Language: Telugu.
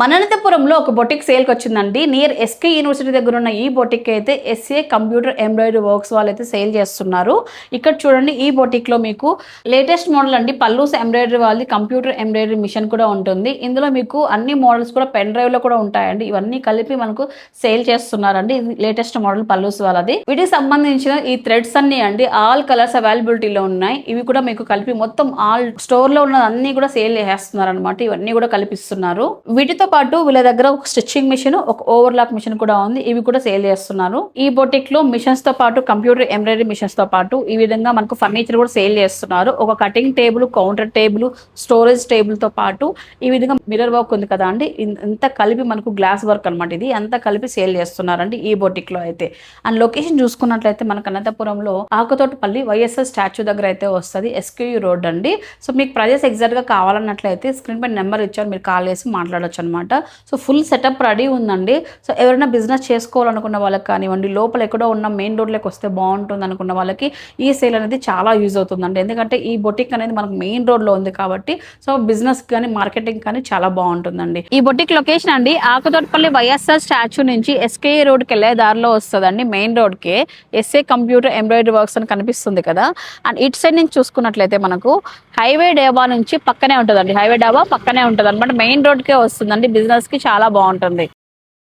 మన అనంతపురంలో ఒక బొటిక్ సేల్కి వచ్చిందండి. నియర్ ఎస్కే యూనివర్సిటీ దగ్గర ఉన్న ఈ బొటిక్ అయితే ఎస్ఏ కంప్యూటర్ ఎంబ్రాయిడరీ వర్క్స్ వాళ్ళు అయితే సేల్ చేస్తున్నారు. ఇక్కడ చూడండి, ఈ బొటిక్ లో మీకు లేటెస్ట్ మోడల్ అండి పల్లూస్ ఎంబ్రాయిడరీ వాళ్ళది కంప్యూటర్ ఎంబ్రాయిడరీ మిషన్ కూడా ఉంటుంది. ఇందులో మీకు అన్ని మోడల్స్ కూడా పెన్ డ్రైవ్ లో కూడా ఉంటాయండి. ఇవన్నీ కలిపి మనకు సేల్ చేస్తున్నారండి. ఇది లేటెస్ట్ మోడల్ పల్లూస్ వాళ్ళది. వీటికి సంబంధించిన ఈ థ్రెడ్స్ అన్ని అండి ఆల్ కలర్స్ అవైలబిలిటీలో ఉన్నాయి. ఇవి కూడా మీకు కలిపి మొత్తం ఆల్ స్టోర్ లో ఉన్న అన్ని కూడా సేల్ చేస్తున్నారు అనమాట. ఇవన్నీ కూడా కల్పిస్తున్నారు. వీటితో పాటు వీళ్ళ దగ్గర ఒక స్టిచ్చింగ్ మిషన్, ఒక ఓవర్లాక్ మిషన్ కూడా ఉంది. ఇవి కూడా సేల్ చేస్తున్నారు. ఈ బొటిక్ లో మిషన్స్ తో పాటు కంప్యూటర్ ఎంబ్రాయిడరీ మిషన్స్ తో పాటు ఈ విధంగా మనకు ఫర్నిచర్ కూడా సేల్ చేస్తున్నారు. ఒక cutting table, counter table, storage table తో పాటు ఈ విధంగా మిర్రర్ వర్క్ ఉంది కదా అండి, ఇంత కలిపి మనకు గ్లాస్ వర్క్ అనమాట. ఇది అంతా కలిపి సేల్ చేస్తున్నారండి ఈ బొటిక్ లో అయితే. అండ్ లొకేషన్ చూసుకున్నట్లయితే మనకు అనంతపురంలో ఆకుతోటపల్లి వైఎస్ఆర్ స్టాచ్యూ దగ్గర అయితే వస్తుంది. ఎస్క్యూ రోడ్ అండి. సో మీకు ప్రైజెస్ ఎగ్జాక్ట్ గా కావాలన్నట్లయితే స్క్రీన్ పై నెంబర్ ఇచ్చారు, మీరు కాల్ చేసి మాట్లాడొచ్చు అనమాట. సో ఫుల్ సెటప్ రెడీ ఉందండి. సో ఎవరైనా బిజినెస్ చేసుకోవాలనుకున్న వాళ్ళకి కానివ్వండి, లోపల ఎక్కడో ఉన్న మెయిన్ రోడ్లోకి వస్తే బాగుంటుంది అనుకున్న వాళ్ళకి ఈ సేల్ అనేది చాలా యూజ్ అవుతుందండి. ఎందుకంటే ఈ బొటిక్ అనేది మనకు మెయిన్ రోడ్ లో ఉంది కాబట్టి సో బిజినెస్ కానీ మార్కెటింగ్ కానీ చాలా బాగుంటుందండి. ఈ బొటిక్ లొకేషన్ అండి ఆకుతోటపల్లి వైఎస్ఆర్ స్టాచ్యూ నుంచి ఎస్కే రోడ్ కి వెళ్ళే దారిలో వస్తుందండి. మెయిన్ రోడ్ కి ఎస్ఏ కంప్యూటర్ ఎంబ్రాయిడరీ వర్క్స్ అని కనిపిస్తుంది కదా. అండ్ ఇటు సైడ్ నుంచి చూసుకున్నట్లయితే మనకు హైవే డాబా నుంచి పక్కనే ఉంటుందండి. హైవే డాబా పక్కనే ఉంటుంది అనమాట. మెయిన్ రోడ్ కే వస్తుందండి. బిజినెస్ కి చాలా బాగుంటుంది.